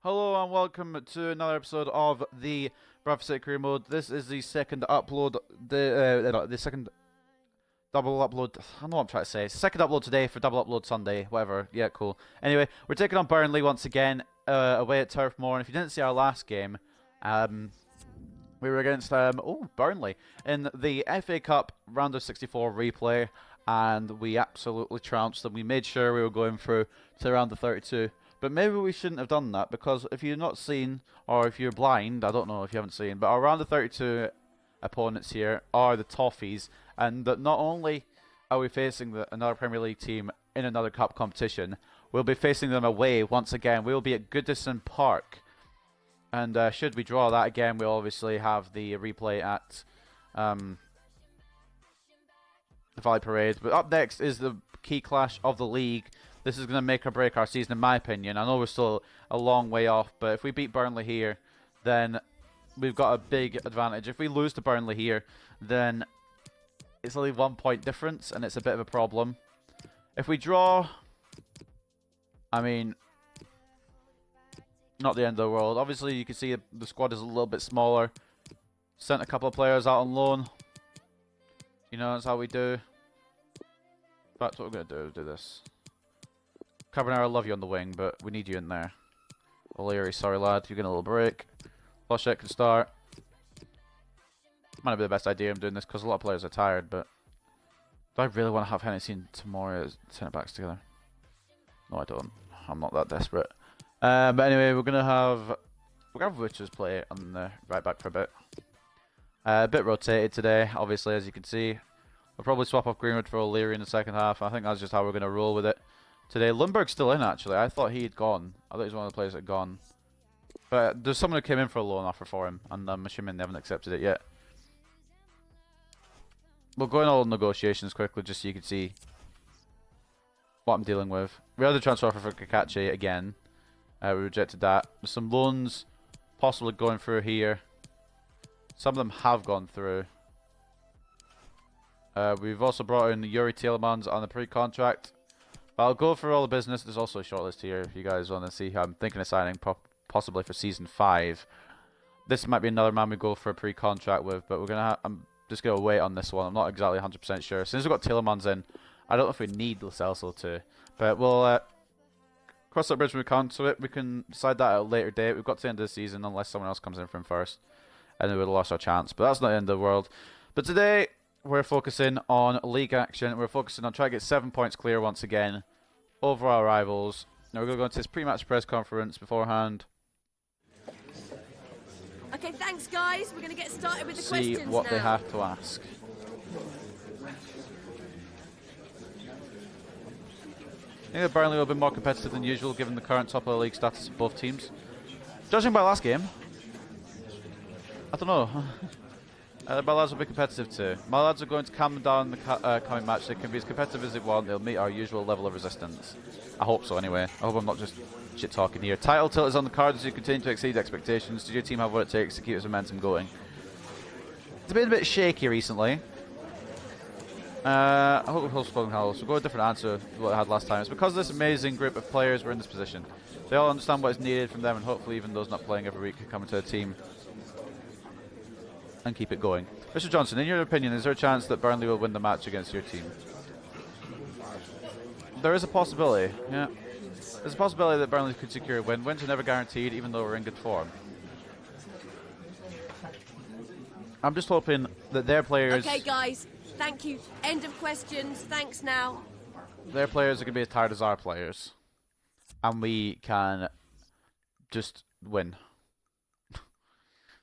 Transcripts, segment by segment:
Hello and welcome to another episode of the Bradford City Career Mode. This is the second upload, the second double upload. I know what I'm trying to say. Second upload today for double upload Sunday, whatever. Yeah, cool. Anyway, we're taking on Burnley once again away at Turf Moor. And if you didn't see our last game, we were against Burnley in the FA Cup round of 64 replay, and we absolutely trounced them. We made sure we were going through to round of 32. But maybe we shouldn't have done that, because if you've not seen, or if you're blind, I don't know if you haven't seen, but our round of 32 opponents here are the Toffees, and that not only are we facing another Premier League team in another cup competition, we'll be facing them away once again. We'll be at Goodison Park, and should we draw that again, we'll obviously have the replay at the Valley Parade. But up next is the key clash of the league. This is going to make or break our season, in my opinion. I know we're still a long way off, but if we beat Burnley here, then we've got a big advantage. If we lose to Burnley here, then it's only 1 point difference, and it's a bit of a problem. If we draw, I mean, not the end of the world. Obviously, you can see the squad is a little bit smaller. Sent a couple of players out on loan. You know, that's how we do. That's what we're going to do this. Carbonara, I love you on the wing, but we need you in there. O'Leary, sorry lad, you're getting a little break. Loshek can start. Might not be the best idea I'm doing this because a lot of players are tired, but do I really want to have Hennessy and Tomori as centre backs together? No, I don't. I'm not that desperate. But anyway, we're gonna have Witchers play on the right back for a bit. A bit rotated today, obviously, as you can see. We'll probably swap off Greenwood for O'Leary in the second half. I think that's just how we're gonna roll with it. Today, Lundberg's still in, actually. I thought he had gone. I thought he was one of the players that had gone. But there's someone who came in for a loan offer for him, and I'm assuming they haven't accepted it yet. We'll go in all negotiations quickly, just so you can see what I'm dealing with. We had the transfer offer for Kakachi again. We rejected that. There's some loans possibly going through here. Some of them have gone through. We've also brought in Yuri Tielemans on the pre-contract. I'll go for all the business. There's also a shortlist here if you guys want to see how I'm thinking of signing possibly for Season 5. This might be another man we go for a pre-contract with, but I'm just going to wait on this one. I'm not exactly 100% sure. As soon as we've got Tielemans in, I don't know if we need Lo Celso to, but we'll cross that bridge when we come to it. We can decide that at a later date. We've got to the end of the season unless someone else comes in from first, and then we would have lost our chance, but that's not the end of the world. But today, we're focusing on league action. We're focusing on trying to get 7 points clear once again over our rivals. Now we're going to go into this pre-match press conference beforehand. Okay, thanks guys. We're going to get started with the questions now. See what they have to ask. I think that Burnley will be more competitive than usual given the current top of the league status of both teams. Judging by last game, I don't know. My lads will be competitive too. My lads are going to calm down the coming match. They can be as competitive as they want. They'll meet our usual level of resistance. I hope so anyway. I hope I'm not just shit talking here. Title tilt is on the card as you continue to exceed expectations. Does your team have what it takes to keep its momentum going? It's been a bit shaky recently. I hope we hold strong health. We'll go with a different answer to what I had last time. It's because this amazing group of players were in this position. They all understand what is needed from them, and hopefully even those not playing every week can come into a team and keep it going. Mr. Johnson, in your opinion, is there a chance that Burnley will win the match against your team? There is a possibility, yeah. There's a possibility that Burnley could secure a win. Wins are never guaranteed, even though we're in good form. I'm just hoping that their players... Okay, guys. Thank you. End of questions. Thanks now. Their players are going to be as tired as our players. And we can just win.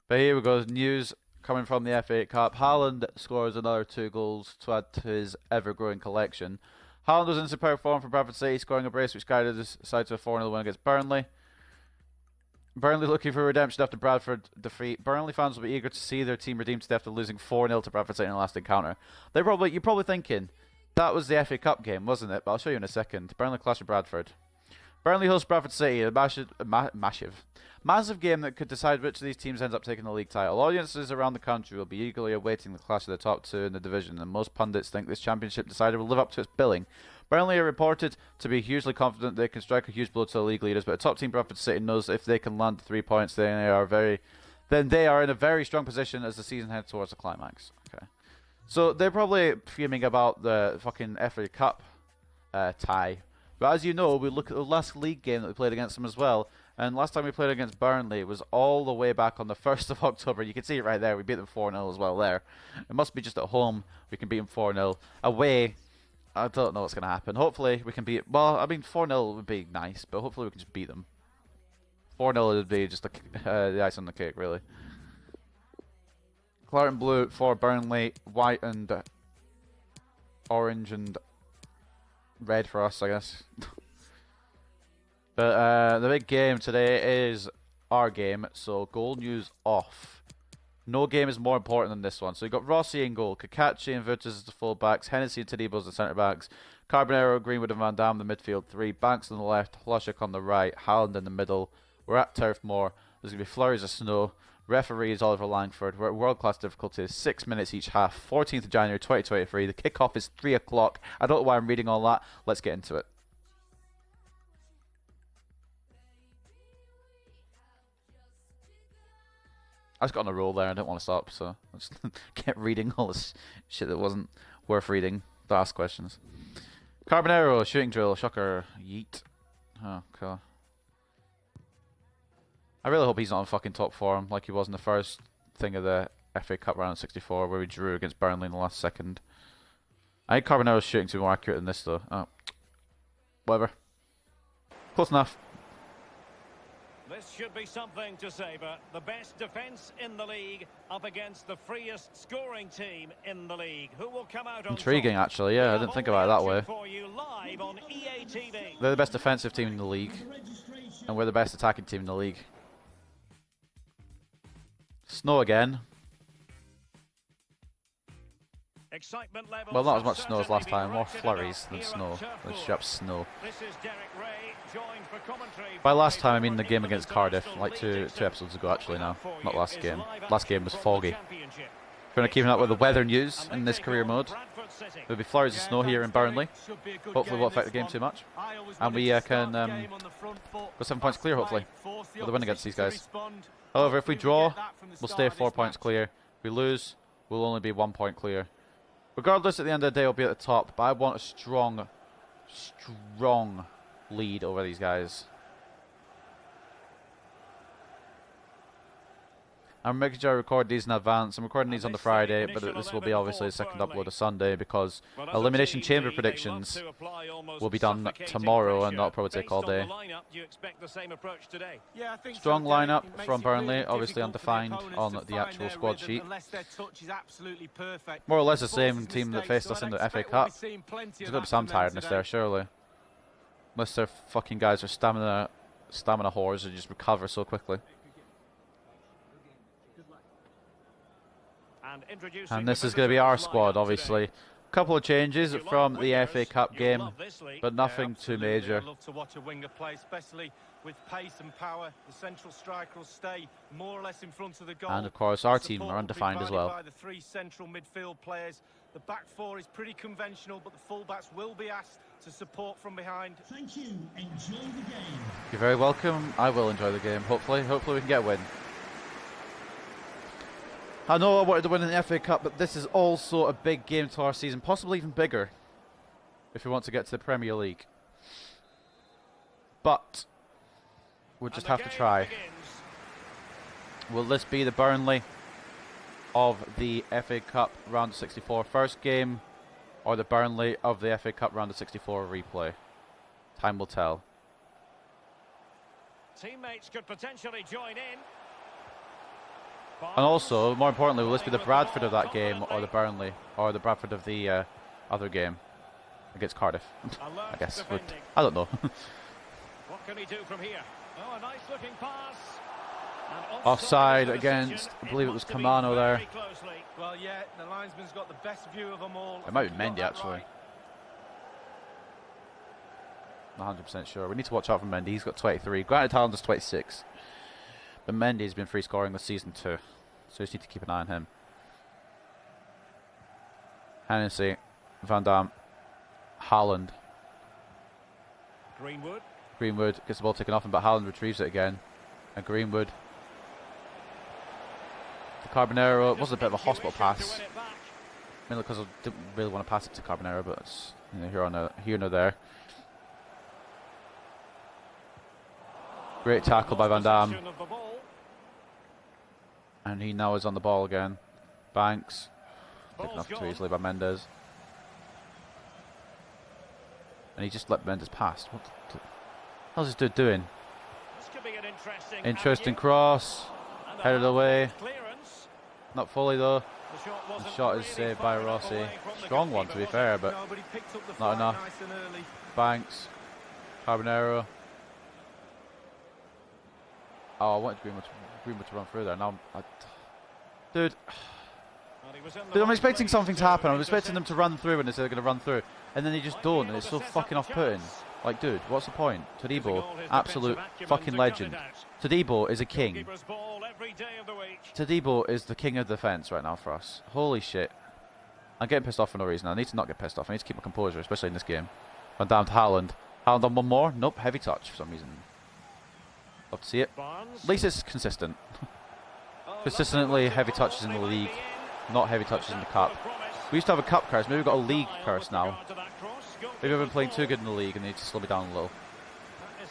But here we go. News coming from the FA Cup. Haaland scores another 2 goals to add to his ever-growing collection. Haaland was in superb form for Bradford City, scoring a brace which guided his side to a 4-0 win against Burnley. Burnley looking for redemption after Bradford defeat. Burnley fans will be eager to see their team redeemed today after losing 4-0 to Bradford City in the last encounter. You're probably thinking, that was the FA Cup game, wasn't it? But I'll show you in a second. Burnley clash with Bradford. Burnley hosts Bradford City, a massive game that could decide which of these teams ends up taking the league title. Audiences around the country will be eagerly awaiting the clash of the top two in the division, and most pundits think this championship decider will live up to its billing. Burnley are reported to be hugely confident they can strike a huge blow to the league leaders, but a top team Bradford City knows if they can land 3 points, then they are in a very strong position as the season heads towards the climax. Okay, so they're probably fuming about the fucking FA Cup tie. But as you know, we look at the last league game that we played against them as well. And last time we played against Burnley was all the way back on the 1st of October. You can see it right there. We beat them 4-0 as well there. It must be just at home we can beat them 4-0. Away, I don't know what's going to happen. Hopefully we can beat... Well, I mean 4-0 would be nice, but hopefully we can just beat them. 4-0 would be just the ice on the cake, really. Claret and blue for Burnley. White and orange and red for us, I guess. But the big game today is our game, so goal news off. No game is more important than this one. So you've got Rossi in goal, Kakachi and Virtus as the full-backs, Hennessy and Tadibo as the centre-backs, Carbonero, Greenwood and Van Dam the midfield three, Banks on the left, Hlošek on the right, Haaland in the middle. We're at Turf Moor. There's going to be flurries of snow. Referee is Oliver Langford. We're at world-class difficulties, 6 minutes each half, 14th of January 2023. The kick-off is 3 o'clock. I don't know why I'm reading all that. Let's get into it. I just got on a roll there. I didn't want to stop, so I just kept reading all this shit that wasn't worth reading. To ask questions. Carbonero, shooting drill, shocker, yeet. Oh, okay. I really hope he's not on fucking top form like he was in the first thing of the FA Cup round of 64 where we drew against Burnley in the last second. I think Carbonero's shooting to be more accurate than this though. Oh. Whatever. Close enough. This should be something to savour. The best defence in the league up against the freest scoring team in the league. Who will come out on intriguing, top? Actually. Yeah, I didn't think about it that way. For you live on EA TV. They're the best defensive team in the league, and we're the best attacking team in the league. Snow again. Excitement levels Well, not as much snow as last time. More flurries than snow. Than straight up snow. This is Derek Ray, joined for commentary. By last time, I mean the game against Cardiff, like two episodes ago, actually. Now, not last game. Last game was foggy. Trying to keep up with the weather news in this career mode. There'll be flurries of snow here in Burnley. Hopefully, it won't affect the game too much, and we can go 7 points clear. Hopefully, with the win against these guys. However, if we draw, we'll stay 4 points clear. If we lose, we'll only be 1 point clear. Regardless, at the end of the day, we'll be at the top, but I want a strong lead over these guys. I'm making sure I record these in advance. I'm recording these on the Friday, but this will be obviously the second upload of Sunday because Elimination Chamber predictions will be done tomorrow and that'll probably take all day. Strong lineup from Burnley, obviously undefined on the actual squad sheet. More or less the same team that faced us in the FA Cup. There's going to be some tiredness there, surely. Unless their fucking guys are stamina whores and just recover so quickly. And this is going to be our squad, obviously. A couple of changes from the FA Cup game, but nothing too major. Love to watch a winger play, especially with pace and power. The central striker will stay more or less in front of the goal. And of course, our team are undefined as well. By the three central midfield players. The back four is pretty conventional, but the fullbacks will be asked to support from behind. Thank you. Enjoy the game. You're very welcome. I will enjoy the game. Hopefully we can get a win. I know I wanted to win in the FA Cup, but this is also a big game to our season, possibly even bigger, if we want to get to the Premier League. But we'll just have to try. Will this be the Burnley of the FA Cup round of 64 first game, or the Burnley of the FA Cup round of 64 replay? Time will tell. Teammates could potentially join in. And also, more importantly, will this be the Bradford of that game, or the Burnley, or the Bradford of the other game against Cardiff? I guess. But I don't know. What can he do from here? Oh, a nice looking pass. Offside against, I believe it was Kamano there. Well, yeah, the linesman's got the best view of them all. It might be Mendy, actually. Not 100% sure. We need to watch out for Mendy. He's got 23. Granted, Haaland is 26. But Mendy's been free scoring this season too, so you just need to keep an eye on him. Hennessy, Van Dam, Haaland, Greenwood. Greenwood gets the ball taken off him, but Haaland retrieves it again. And Greenwood. The Carbonero was a bit of a hospital pass. Mainly because I didn't really want to pass it to Carbonero, but it's, you know, here nor there. Great tackle by Van Dam. And he now is on the ball again. Banks. Taken off too easily by Mendes. And he just let Mendes pass. What the hell's this dude doing? Interesting cross. Headed away. Not fully though. The shot is saved by Rossi. Strong one to be fair, but not enough. Banks. Carbonero. Oh, I wanted Greenwood to run through there. Now, dude, I'm expecting something to happen. I'm expecting them to run through when they say they're going to run through, and then they just don't, and it's so fucking off-putting. Like, dude, what's the point? Todibo, absolute fucking legend. Todibo is a king. Todibo is the king of defence right now for us. Holy shit. I'm getting pissed off for no reason. I need to not get pissed off. I need to keep my composure, especially in this game. Van Dam to Haaland. Haaland on one more. Nope, heavy touch for some reason. Love to see it. At least it's consistent. Consistently heavy touches in the league, not heavy touches in the cup. We used to have a cup curse. Maybe we've got a league curse now. Maybe I've been playing too good in the league and they need to slow me down a little.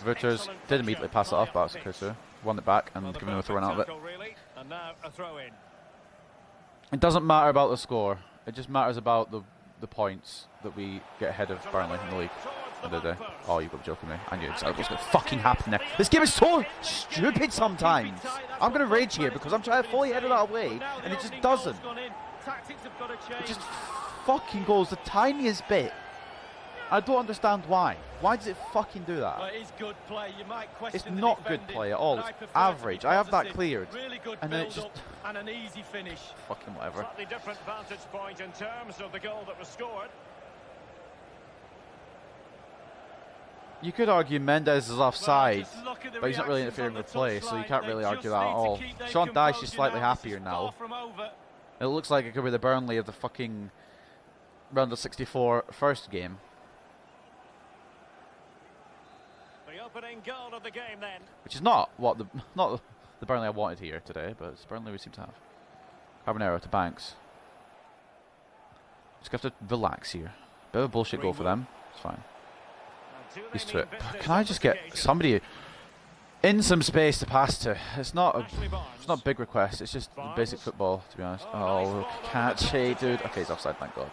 Verters did immediately pass it off, but that's okay, sir. Won it back and given him a throw out of it. It doesn't matter about the score. It just matters about the points that we get ahead of Burnley in the league. Oh, you've got to be joking me. I knew exactly what's going to fucking happen there. This game is so stupid sometimes. I'm going to rage here because I'm trying to fully head it that way and it just doesn't. It just fucking goes the tiniest bit. I don't understand why. Why does it fucking do that? Well, it is good play. You might question it's not good play at all. It's average. I have that cleared. Really good and then it just and an easy finish. Fucking whatever. Slightly different vantage point in terms of the goal that was scored. You could argue Mendes is offside, but he's not really interfering with play, so you can't really argue that at all. Sean Dyche is slightly happier now. It looks like it could be the Burnley of the fucking round of 64 first game. The opening goal of the game then. Which is not the Burnley I wanted here today, but it's Burnley we seem to have. Carbonero to Banks. Just have to relax here. Bit of a bullshit goal for them. It's fine. Used to it. Can I just get somebody in some space to pass to? It's not a big request. It's just basic football, to be honest. Oh, Kakachi, dude. Okay, he's offside, thank God.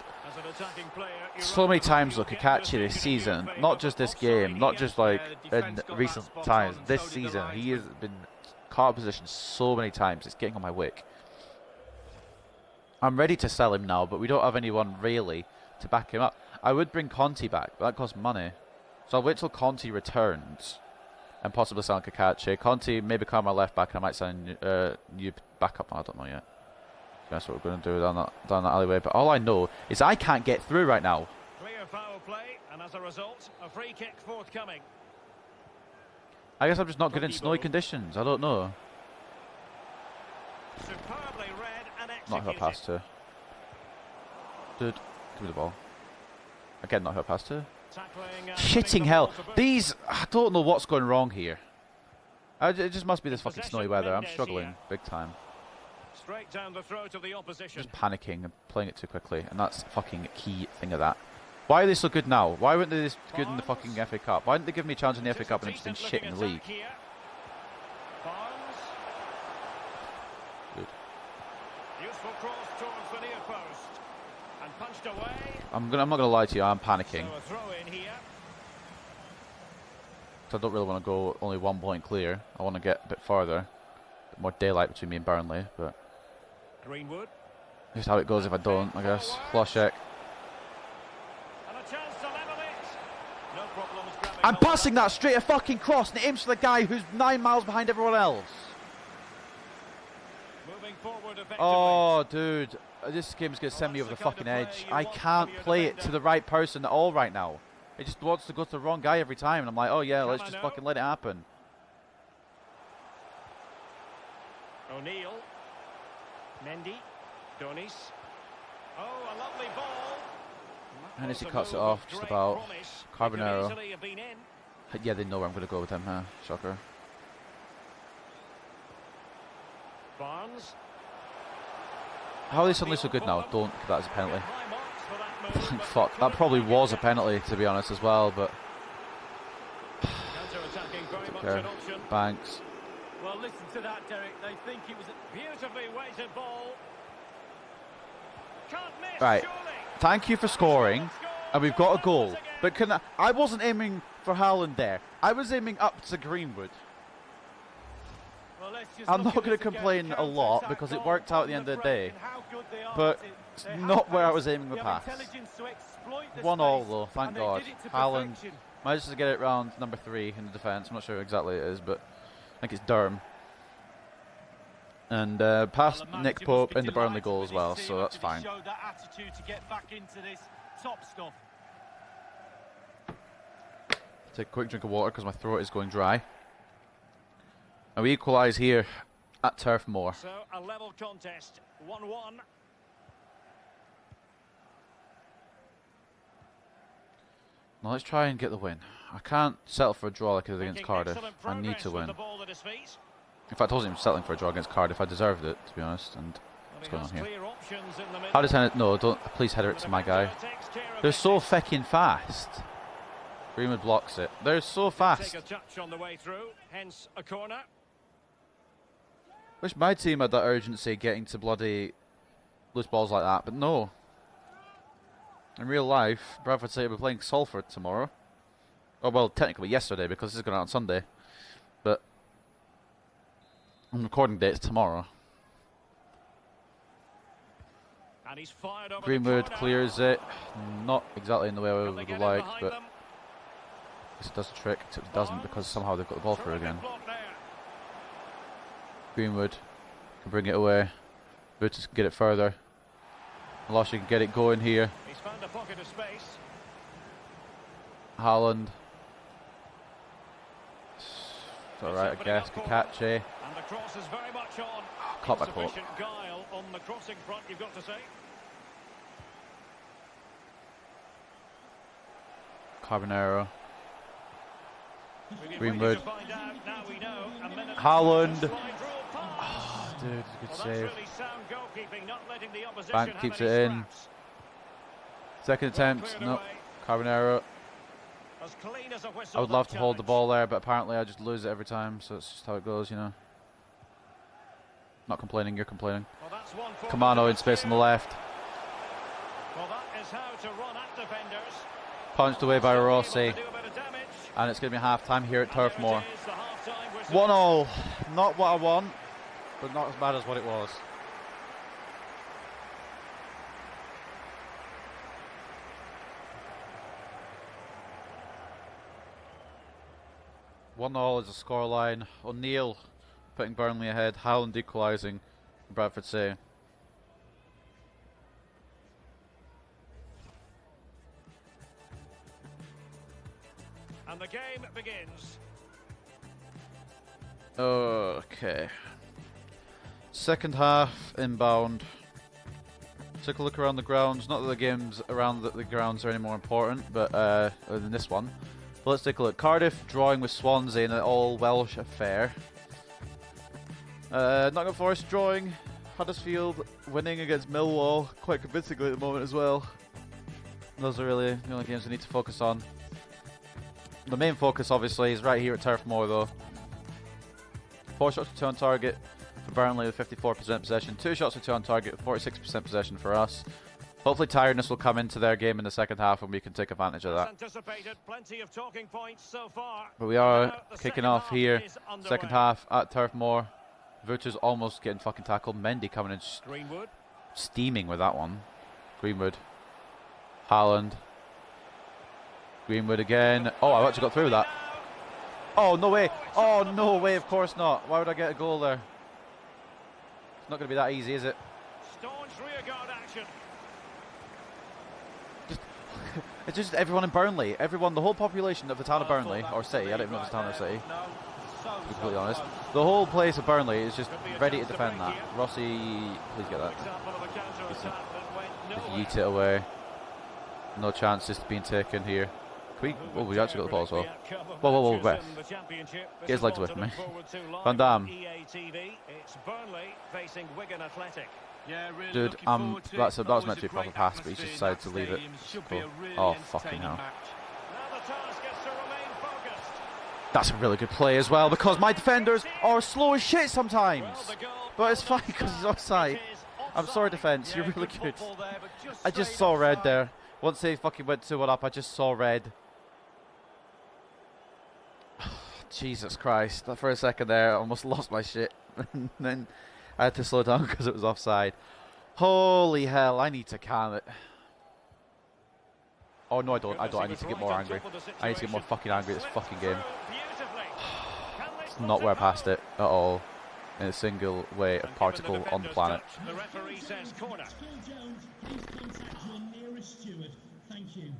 So many times, look, Kakachi this season, not just this game, not just like in recent times. This season, he has been caught out of position so many times. It's getting on my wick. I'm ready to sell him now, but we don't have anyone really to back him up. I would bring Conte back, but that costs money. So I'll wait till Conte returns and possibly sign Kakachi. Conte may become our left back and I might sign new backup. I don't know yet. That's what we're going to do down that alleyway. But all I know is I can't get through right now. Clear foul play, and as a result, a free kick forthcoming. I guess I'm just not good in snowy conditions. I don't know. Superbly read and executed. Not her pass to. Dude, give me the ball. Again, not her pass to. Shitting hell. These, I don't know what's going wrong here. It just must be this fucking snowy weather. I'm struggling big time. Straight down the throat of the opposition. Just panicking and playing it too quickly, and that's the fucking key thing of that. Why are they so good now? Why weren't they this good in the fucking FA Cup? Why didn't they give me a chance in the FA Cup and they've just been shit in the league? Good. Useful cross towards the near post and punched away. I'm not gonna lie to you. I'm panicking. So a throw in here. So I don't really want to go only 1 point clear. I want to get a bit farther, a bit more daylight between me and Burnley. But Greenwood. just how it goes if I don't, I guess. Loschek. And a chance to level it. No problems grabbing. I'm passing that straight a fucking cross, and it aims for the guy who's 9 miles behind everyone else. Moving forward effectively. Oh, dude. This game's going to send me over the fucking edge. I can't play it to the right person at all right now. It just wants to go to the wrong guy every time. And I'm like, oh yeah, let's just fucking let it happen. O'Neill. Mendy. Donis. Oh, a lovely ball. Hennessy cuts it off just about. Carbonero. Yeah, they know where I'm going to go with him, huh? Shocker. Barnes. How are they suddenly so good now? Don't give that as a penalty. Thank fuck. That probably was a penalty, to be honest, as well, but... Okay. Banks. Well, listen to that, Derek. They think it was a Beautifully weighted ball. Can't miss, Right. surely. Thank you for scoring, and we've got a goal. But I wasn't aiming for Haaland there. I was aiming up to Greenwood. Well, let's just I'm look not at going to this again. complain a lot Counter-attack because it goal worked out at on the end of the break day. and how good they are But at it. it's They not have where I pace, was aiming the they pass. have intelligence to exploit the 1-all space, though, thank and they God. did it to Haaland perfection. managed to get it round number 3 in the defence. I'm not sure exactly it is, but I think it's Durham. And past Well, the Nick manager Pope must be in the Burnley delighted goal with as well, his so team that's after they fine. showed that attitude to get back into this top stuff. Take a quick drink of water because my throat is going dry. And we equalise here at Turf Moor. So a level contest, 1-1. Now let's try and get the win. I can't settle for a draw like I did against Making Cardiff. excellent I need progress to with win. the ball at his feet. In fact, I wasn't even settling for a draw against Cardiff. I deserved it, to be honest. And Well, what's he going has on here? clear options in the middle. How does Henry... No, don't... Please header it to my guy. Takes care of They're business. so fucking fast. Greenwood blocks it. They're so fast. Take a touch on the way through, hence a corner. Wish my team had that urgency getting to bloody loose balls like that, but no. In real life, Bradford say we're playing Salford tomorrow. Oh, well, technically yesterday because this is going out on Sunday. But on recording date, it's tomorrow. And he's fired over Greenwood the corner. clears it. Not exactly in the way I Will they would get have in liked, behind but them? it does the trick. Except it doesn't because somehow they've got the ball through Terrific again. block there. Greenwood can bring it away. Boots can get it further. Lushy can get it going here. He's found a pocket of space. Haaland. It's alright, I guess. Kakache. And the cross is very much on. Caught by Pope. Insufficient guile on the crossing front, you've got to say. Carbonero. We've been Greenwood. waiting to find out. Now we know. A minute. Haaland. Slide rule pass. Dude, good Well, that's save. really sound goalkeeping, not letting the opposition Bank have keeps any it in. scraps. Second attempt. Cleared No. away. Carbonero. As clean as a whistle, I would love that to hold the challenge. ball there, but apparently I just lose it every time, so it's just how it goes, you know. Not complaining, you're complaining. Well, that's one for Kamano the in space on the here. left. Well, that is how to run at defenders. Punched away by Still able to Rossi. do a bit of damage. And it's going to be half time here at And Turf there it Moor. is, the half-time whistle. 1-all. Not what I want, but not as bad as what it was. One all is a scoreline. O'Neill putting Burnley ahead. Haaland equalising. Bradford say. And the game begins. Okay. Second half inbound. Took a look around the grounds. Not that the games around the grounds are any more important, but than this one. But let's take a look. Cardiff drawing with Swansea in an all Welsh affair. Nottingham Forest drawing. Huddersfield winning against Millwall quite convincingly at the moment as well. Those are really the only games we need to focus on. The main focus obviously is right here at Turf Moor though. 4 shots to 2 on target for Burnley with 54% possession. 2 shots to 2 on target with 46% possession for us. Hopefully tiredness will come into their game in the second half and we can take advantage of that. Anticipated, plenty of talking points so far. But we are Now the kicking second off half here. is underway. Second half at Turf Moor. Vucci's almost getting fucking tackled. Mendy coming in Greenwood. steaming with that one. Greenwood. Haaland. Greenwood again. Oh, I've actually got through that. Oh, no way. Oh, no way. Of course not. Why would I get a goal there? It's not going to be that easy, is it? Staunch rearguard action. It's just everyone in Burnley. Everyone, the whole population of the town of Burnley, or city, I don't even know if it's town or city, No, to be completely honest. The whole place of Burnley is just ready to defend that. Rossi, please get that. Example of a counter-attack that went Just nowhere. yeet it away. No chances being taken here. Oh, we actually got the ball as well. Whoa, whoa, whoa, ref. Get his legs away from me. Van Damme. It's Burnley facing Wigan Athletic. Yeah, really Dude, that was meant to be a proper great pass, but he's just decided to atmosphere leave in it. that stadium. Should Cool. be a really Oh, fucking entertaining hell. match. Now the task is to remain focused. That's a really good play as well, because my defenders are slow as shit sometimes. Well, the goal But it's fine because he's offside. It is I'm sorry, offside. defence. You're Yeah, really good. football there, but I just straight saw red offside. there. Once they fucking went 2-1 up, I just saw red. Jesus Christ. For a second there, I almost lost my shit. And then I had to slow down because it was offside. Holy hell, I need to can it. Oh, no, I don't. I need to get more angry. I need to get more fucking angry at this fucking game. It's not where I passed it at all. In a single way, a particle on the planet. The referee says corner. Phil Jones, please contact your nearest steward. Thank you.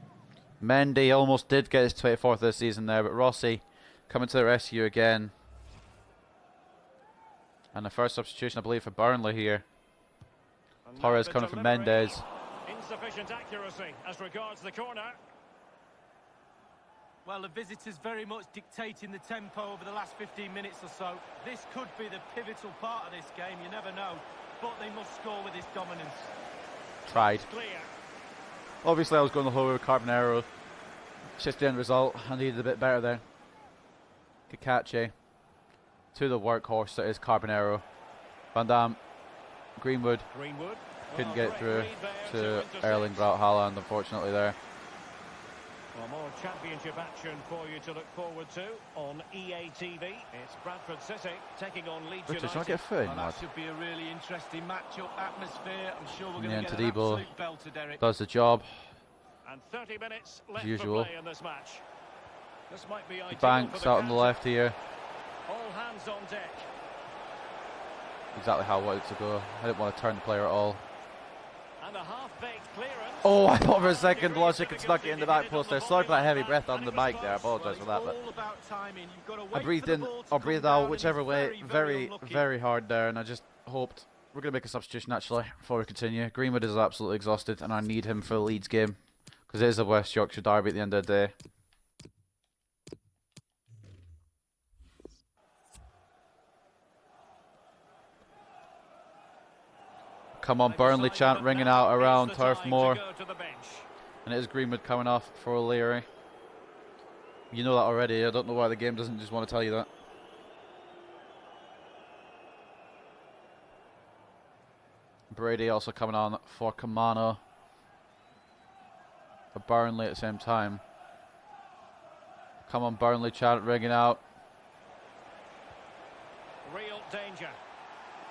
Mendy almost did get his 24th this season there, but Rossi coming to the rescue again. And the first substitution, I believe, for Burnley here. And Torres now the coming from delivery. Mendes. Insufficient accuracy as regards the corner. Well, the visitors very much dictating the tempo over the last 15 minutes or so. This could be the pivotal part of this game, you never know. But they must score with this dominance. Tried. Clear. Obviously, I was going the whole way with Carbonero. It's just the end result. I needed a bit better there. Kakache. To the workhorse that is Carbonero. Van Damme. Greenwood. Greenwood. Couldn't Well, get through great read there to intercept. Erling Braut Haaland, unfortunately, there. Well, more championship action for you to look forward to on EA TV. It's Bradford City taking on Leeds Richard, United. should I get a foot in, Well, lad? that should be a really interesting matchup atmosphere. I'm sure we're In going the end, to get an Tadibo absolute belter, Derek. does the job. And 30 minutes left usual. for play in this match. This might be ideal Banks for out on the captain. left here. All hands on deck. Exactly how I wanted to go. I didn't want to turn the player at all. And a half-baked clearance. Oh, I thought for a second Logic had snuck it in the back post there. Sorry for that heavy breath on the mic there. I apologise for that. But All about timing. You've got to I wait breathed for the in ball to or come breathed down, out, and whichever he's way. very Very, unlucky. very hard there. And I just hoped. We're going to make a substitution actually before we continue. Greenwood is absolutely exhausted and I need him for the Leeds game. Because it is a West Yorkshire derby at the end of the day. Come on, Burnley chant ringing out around Turf Moor. And it is Greenwood coming off for O'Leary. You know that already. I don't know why the game doesn't just want to tell you that. Brady also coming on for Kamano. For Burnley at the same time. Come on, Burnley chant ringing out. Real danger.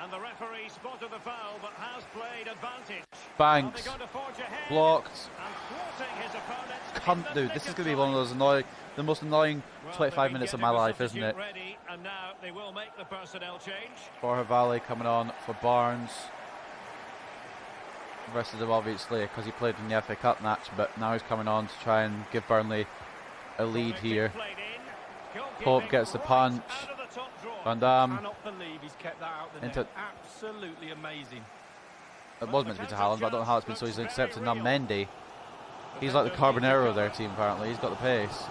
And the referee spotted the foul but has played advantage. Banks. Are they going to forge ahead? Blocked. And thwarting his opponent in Cunt, the dude, nick this is of going to be one of time. those annoying, the most annoying Well, 25 they've minutes of been my getting the life, isn't it? substitute ready, and now they will make the personnel change. Borja Valley coming on for Barnes. The rest of them obviously because he played in the FA Cup match, but now he's coming on to try and give Burnley a lead Well, here. played in. Pope Goalkeeping gets the right punch. out of the top drawer. Van Damme. Cannot believe he's kept that out the Into- net. Absolutely amazing. It was meant to be to Haaland, but I don't know how it's been so easily accepted. Now Mendy. He's like the Carbonero of their team apparently. He's got the pace.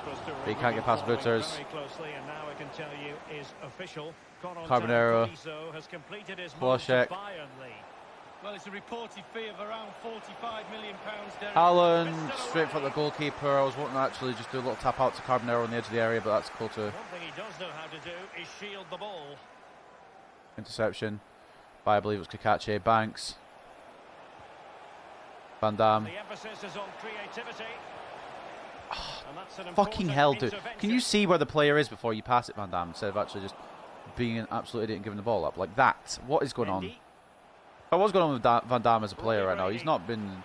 But he can't get past Booters. Very closely, and now I can tell you is official. Carbonero. Has completed his Hlošek. Bayern league. Well, it's a reported fee of around £45 million, Derek. Haaland straight for the goalkeeper. I was wanting to actually just do a little tap out to Carbonero on the edge of the area, but that's cool too. One thing he does know how to do is shield the ball. Interception by, I believe it was Kakache. Banks. Van Damme. The emphasis is on creativity. And that's an Fucking important hell, dude. intervention. Can you see where the player is before you pass it, Van Damme, instead of actually just being an absolute idiot and giving the ball up? Like that. What is going on? Mendy. What's going on with Van Damme as a player right now? He's not been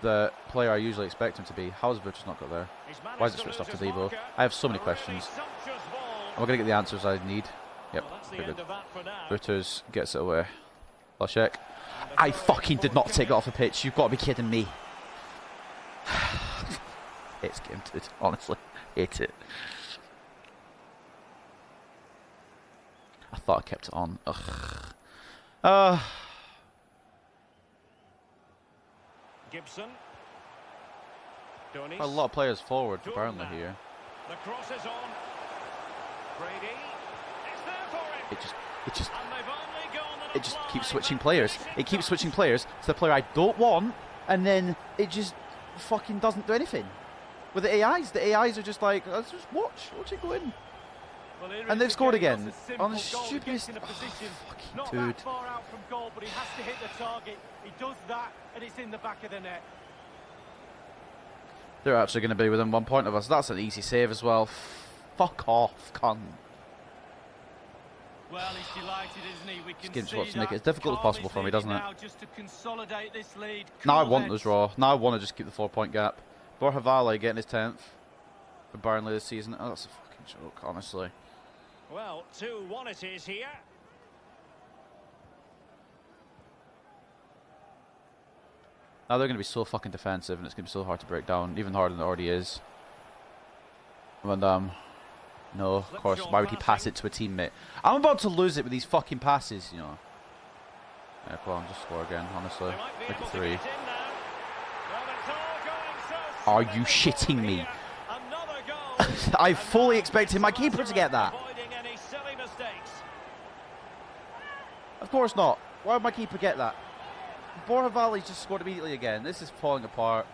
the player I usually expect him to be. How has Butcher's not got there? He's Why is it managed switched to off to lose his Debo? marker. I have so many A really questions. sumptuous ball. Am I going to get the answers I need? Yep, Well, that's the very end good. of that for now. Butters gets it away. Hlošek. I fucking did not take it off the pitch. You've got to be kidding me. It's game, dude. Honestly, hate it. I thought I kept it on. Ugh. Gibson. Quite a lot of players forward for Burnley here. The cross is on. Brady. It's there for him. It just And they've only gone a it just little keeps line switching with players. this. It keeps switching players to the player I don't want, and then it just fucking doesn't do anything. With the AIs are just like, let's just watch it go in. Well, here And is they've the scored game. again That's a simple on the goal. He stupidest. gets in a position Fucking not dude. that far out from goal, but he has to hit the target. He does that, and it's in the back of the net. They're actually going to be within 1 point of us. That's an easy save as well. Fuck off, cunt. Well, he's delighted, isn't he? We can Gibbs see wants to make it that. as difficult as Calm possible is for me, needed doesn't it? now just to consolidate this lead. Now I Cool want heads. this draw. Now I want to just keep the 4 point gap. Borja Valle getting his 10th for Burnley this season. Oh, that's a fucking joke, honestly. Well, 2-1 it is here. Now they're going to be so fucking defensive, and it's going to be so hard to break down, even harder than it already is. And no, of course, why would he pass it to a teammate? I'm about to lose it with these fucking passes, you know. Yeah, come on, just score again, honestly. They might be Make able it to 3. get in now. Well, it's all Are going so you swimmingly shitting me? here. Another goal. I And fully now expected my keeper to get that. avoiding any silly mistakes. Of course not. Why would my keeper get that? Borja Valle's just scored immediately again. This is falling apart.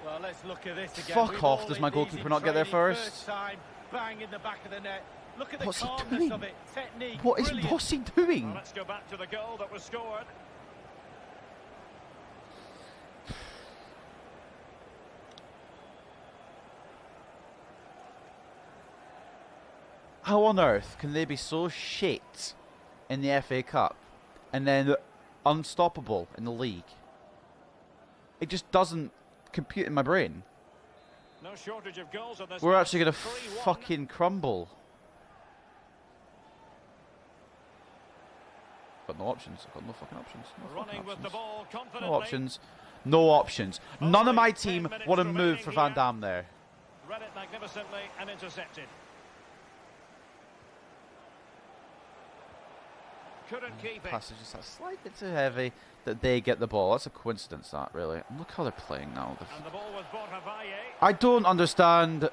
Well, let's look at this again. Fuck We've off, all does hit my these goalkeeper in not get there training. first? Time, bang in the back of the net. Look at the What's he calmness doing? of it. Technique. What is brilliant. Bossy doing? Well, let's go back to the goal that was scored. How on earth can they be so shit in the FA Cup and then unstoppable in the league? It just doesn't compute in my brain. No shortage of goals on this. We're match. actually going to 3-1. fucking crumble. Got no options. I've got no fucking options. No fucking Running with the options. ball confidently. No options. No options. None of my Only 10 team minutes want to move remaining for Van here. Damme there. Read it magnificently and intercepted. Couldn't keep it. Pass is just a slight bit too heavy that they get the ball. That's a coincidence, that, really. And look how they're playing now. And the ball was Borja Valle. I don't understand.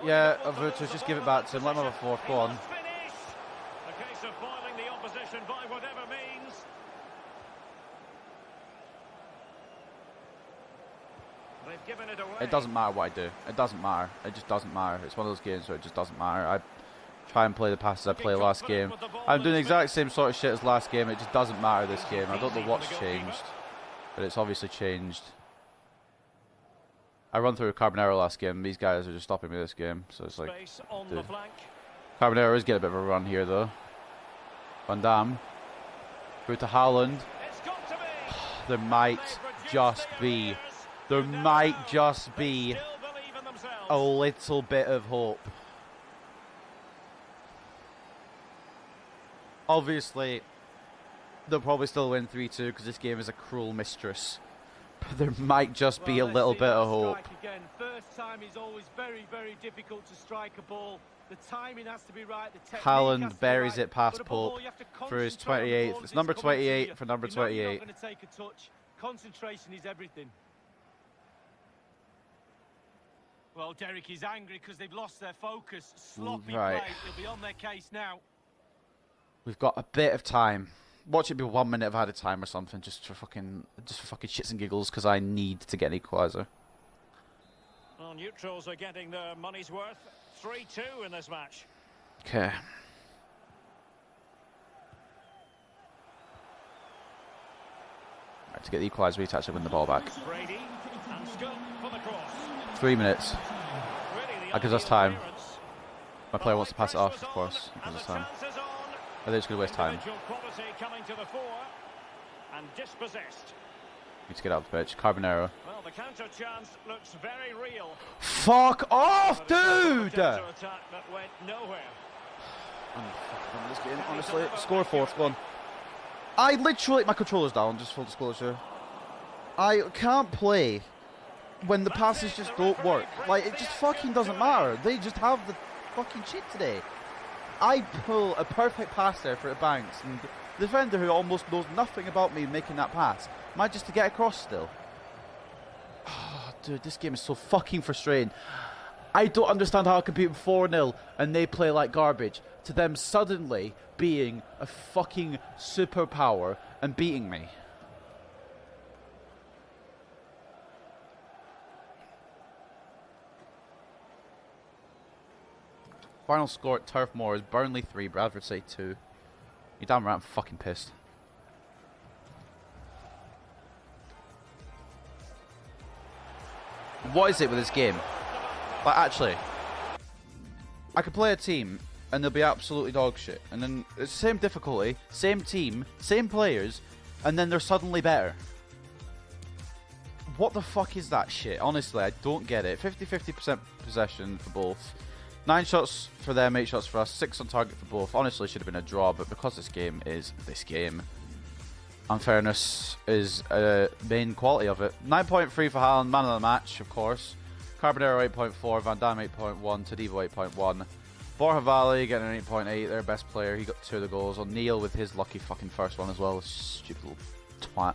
Yeah, Avutos, just give it back to him. Let him have a fourth. Go on. He must finish. A case of foiling the opposition by whatever means. They've given it away. It doesn't matter what I do. It doesn't matter. It just doesn't matter. It's one of those games where it just doesn't matter. I try and play the passes I played last game. I'm doing the exact same sort of shit as last game. It just doesn't matter this game. I don't know what's changed, but it's obviously changed. I run through Carbonero last game. These guys are just stopping me this game, so it's like, Space on dude. the flank. Carbonero is getting a bit of a run here though. Van Damme through to Haaland. It's got to be. There might just be, there might just be Still believe in themselves. a little bit of hope. Obviously, they'll probably still win 3-2 because this game is a cruel mistress. But there might just be a Well, little let's see bit that of hope. strike again. First time is always very, very difficult to strike a ball. The timing has to be right. The technique has Haaland to be buries right. it past But above all, Pope you have to for his concentrate on the 28th. ball It's as number coming to 28 you. for number You know you're 28. not going to take a touch. Concentration is everything. Well, Derek is angry because they've lost their focus. Sloppy Right. play. He'll be on their case now. We've got a bit of time. Watch it be 1 minute of added time or something, just for fucking shits and giggles, because I need to get an equaliser. Well, neutrals are getting their money's worth. 3-2 in this match. Okay. Right, to get the equaliser, we need to actually win the ball back. Brady and scope for the cross. 3 minutes. Really the That gives us ideal time. clearance. My player wants to pass it Well, off, the of press was course. It on, gives us and time. the chance is on. I think it's going to waste time. Individual quality coming to the fore and dispossessed. Need to get out of the pitch. Carbonero. Well, the counter chance looks very real. Fuck off, But it was a dude! counter attack that went nowhere. I'm fucking done with this game, honestly. Score fourth, go on. I literally, my controller's down, just full disclosure. I can't play when the passes just don't work. Like, it just fucking doesn't matter. They just have the fucking shit today. I pull a perfect pass there for the Banks, and the defender who almost knows nothing about me making that pass, might just to get across still. Dude, this game is so fucking frustrating. I don't understand how I can beat them 4-0 and they play like garbage. To them suddenly being a fucking superpower and beating me. Final score at Turf Moor is Burnley 3, Bradford City 2. You're damn right, I'm fucking pissed. What is it with this game? Like, actually, I could play a team and they'll be absolutely dog shit. And then it's the same difficulty, same team, same players, and then they're suddenly better. What the fuck is that shit? Honestly, I don't get it. 50-50% possession for both. 9 shots for them, 8 shots for us, 6 on target for both. Honestly, should have been a draw, but because this game is this game, unfairness is a main quality of it. 9.3 for Haaland, man of the match, of course. Carbonero 8.4, Van Damme 8.1, Todibo 8.1. Borja Valley getting an 8.8, their best player. He got 2 of the goals. O'Neal with his lucky fucking first one as well. Stupid little twat.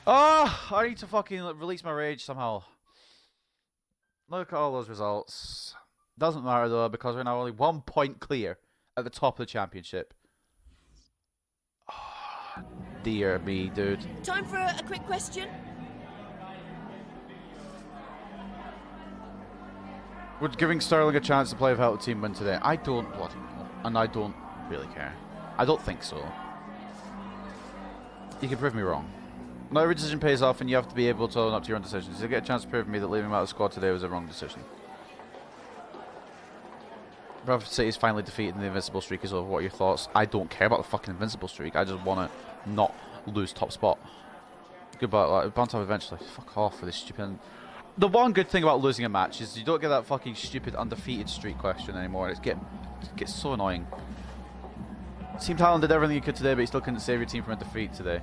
Oh, I need to fucking release my rage somehow. Look at all those results. Doesn't matter though, because we're now only 1 point clear at the top of the championship. Oh, dear me, dude. Time for a quick question. Would giving Sterling a chance to play without the team win today? I don't bloody know, and I don't really care. I don't think so. You can prove me wrong. Not every decision pays off, and you have to be able to own up to your own decisions. You get a chance to prove to me that leaving him out of the squad today was a wrong decision. Bradford City is finally defeated and the invincible streak is over. What are your thoughts? I don't care about the fucking invincible streak. I just want to not lose top spot. Goodbye. Like, bound to have eventually. Fuck off with this stupid... The one good thing about losing a match is you don't get that fucking stupid undefeated streak question anymore. It gets so annoying. Team Talent did everything he could today, but he still couldn't save your team from a defeat today.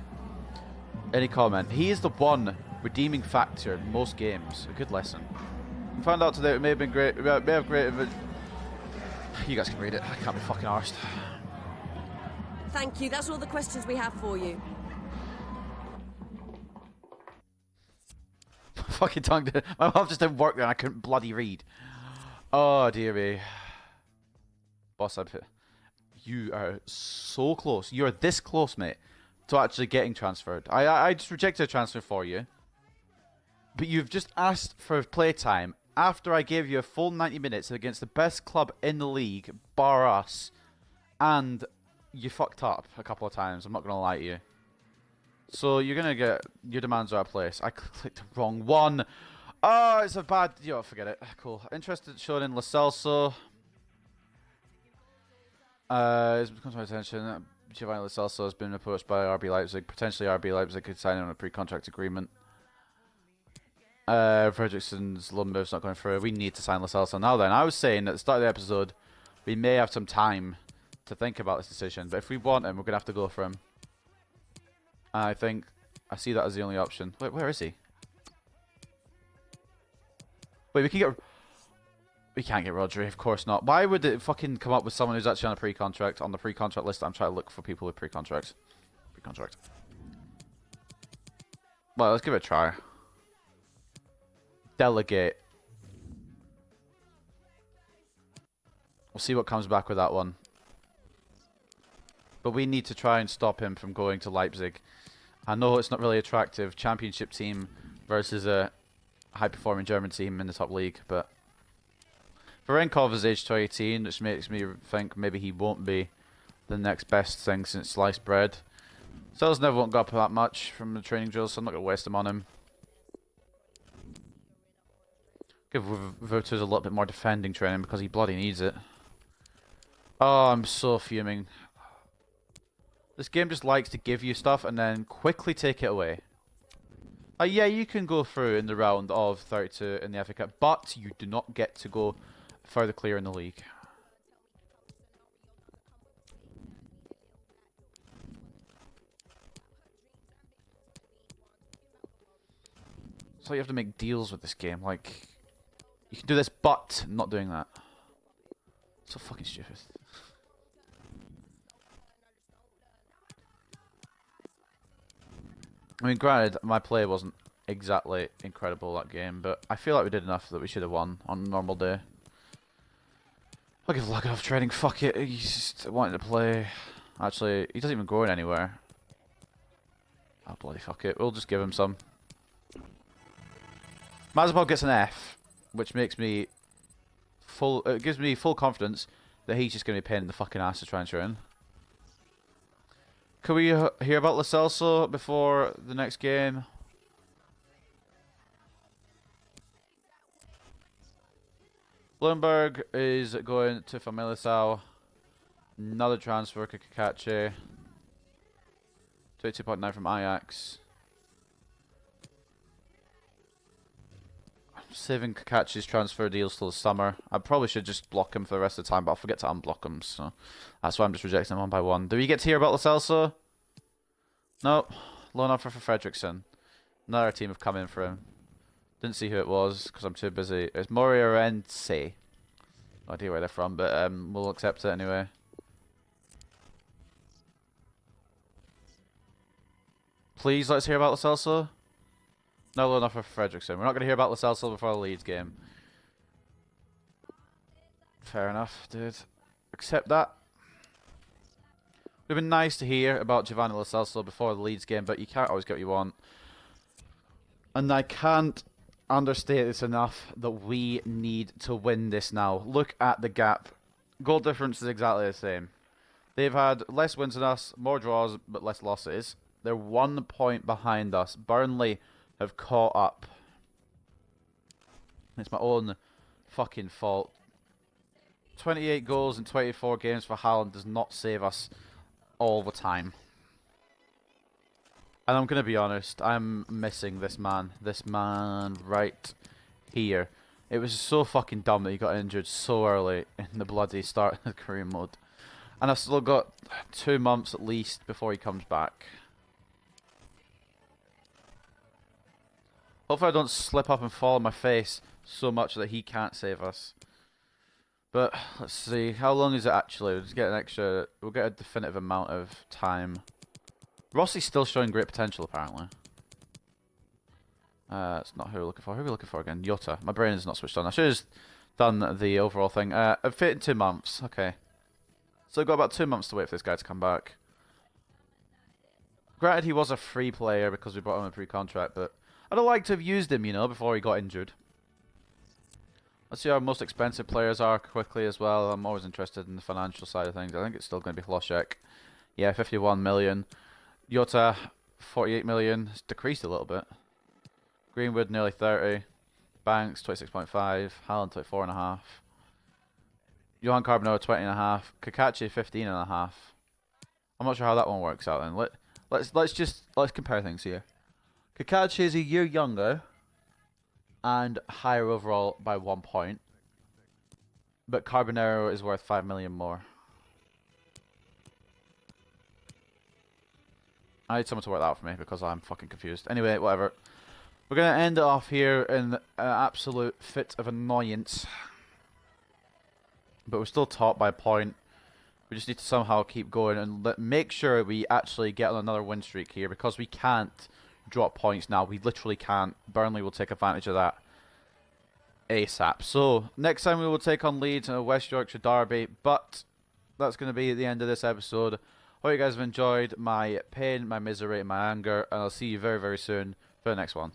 Any comment? He is the one redeeming factor in most games. A good lesson. We found out today it may have been great. It may have great... You guys can read it. I can't be fucking arsed. Thank you. That's all the questions we have for you. Fucking tongue did. My mouth just didn't work there and I couldn't bloody read. Oh dear me. Boss, you are so close. You are this close, mate, to actually getting transferred. I just rejected a transfer for you. But you've just asked for playtime after I gave you a full 90 minutes against the best club in the league, bar us. And you fucked up a couple of times, I'm not going to lie to you. So you're going to get... Your demands are out of place. I clicked the wrong one. Oh, it's a bad... Yo, forget it. Cool. Interested shown in Lo Celso. It's come to my attention. Giovanni Lo Celso has been approached by RB Leipzig. Potentially RB Leipzig could sign him on a pre-contract agreement. Fredrickson's loan move's not going through. We need to sign Lo Celso now then. I was saying at the start of the episode, we may have some time to think about this decision. But if we want him, we're going to have to go for him. I think I see that as the only option. Wait, where is he? Wait, we can get... We can't get Rodri, of course not. Why would it fucking come up with someone who's actually on a pre-contract? On the pre-contract list, I'm trying to look for people with pre-contracts. Pre-contract. Well, let's give it a try. Delegate. We'll see what comes back with that one. But we need to try and stop him from going to Leipzig. I know it's not really attractive. Championship team versus a high-performing German team in the top league, but... Varenkov is age 18, which makes me think maybe he won't be the next best thing since sliced bread. Cells never won't go up that much from the training drills, so I'm not going to waste him on him. Give Virtus a little bit more defending training because he bloody needs it. Oh, I'm so fuming. This game just likes to give you stuff and then quickly take it away. Yeah, you can go through in the round of 32 in the FA Cup, but you do not get to go further clear in the league. So you have to make deals with this game. Like, you can do this, but not doing that. So fucking stupid. I mean, granted, my play wasn't exactly incredible that game, but I feel like we did enough that we should have won on a normal day. I'll give luck off training. Fuck it. He's just wanting to play. Actually, he doesn't even go in anywhere. Oh, bloody fuck it. We'll just give him some. Mazepal gets an F, which makes me full. It gives me full confidence that he's just going to be a pain in the fucking ass to try and train. Can we hear about Lo Celso before the next game? Bloomberg is going to Famalicão. Another transfer, Kakachi. 22.9 from Ajax. I'm saving Kakachi's transfer deals till the summer. I probably should just block him for the rest of the time, but I'll forget to unblock him, so that's why I'm just rejecting them one by one. Do we get to hear about Lo Celso? Nope. Loan offer for Fredrickson. Another team have come in for him. Didn't see who it was because I'm too busy. It's Moriarense. No idea where they're from, but we'll accept it anyway. Please let's hear about Lo Celso. No loan offer for Fredrickson. We're not going to hear about Lo Celso before the Leeds game. Fair enough, dude. Accept that. It would have been nice to hear about Giovanni Lo Celso before the Leeds game, but you can't always get what you want. And I can't understate this enough that we need to win this now. Look at the gap. Goal difference is exactly the same. They've had less wins than us, more draws, but less losses. They're 1 point behind us. Burnley have caught up. It's my own fucking fault. 28 goals in 24 games for Haaland does not save us all the time. And I'm going to be honest, I'm missing this man. This man right here. It was so fucking dumb that he got injured so early in the bloody start of the career mode. And I've still got 2 months at least before he comes back. Hopefully I don't slip up and fall on my face so much that he can't save us. But let's see, how long is it actually? We'll just get we'll get a definitive amount of time. Rossi's still showing great potential apparently. It's not who we're looking for. Who are we looking for again? Jota. My brain is not switched on. I should have just done the overall thing. I've fit in 2 months. Okay. So we've got about 2 months to wait for this guy to come back. Granted, he was a free player because we brought him a pre-contract, but I'd have liked to have used him, you know, before he got injured. Let's see how our most expensive players are quickly as well. I'm always interested in the financial side of things. I think it's still going to be Hlošek. Yeah, 51 million. Jota, 48 million. It's decreased a little bit. Greenwood, nearly 30. Banks, 26.5. Haaland, 24.5. Johan Carbonero, 20.5. Kakachi, 15.5. I'm not sure how that one works out then. Let's compare things here. Kakachi is a year younger and higher overall by 1 point. But Carbonero is worth 5 million more. I need someone to work that out for me because I'm fucking confused. Anyway, whatever. We're going to end it off here in an absolute fit of annoyance. But we're still top by a point. We just need to somehow keep going and make sure we actually get on another win streak here because we can't drop points now. We literally can't. Burnley will take advantage of that ASAP. So, next time we will take on Leeds in a West Yorkshire derby. But that's going to be the end of this episode. Hope you guys have enjoyed my pain, my misery, and my anger. And I'll see you very, very soon for the next one.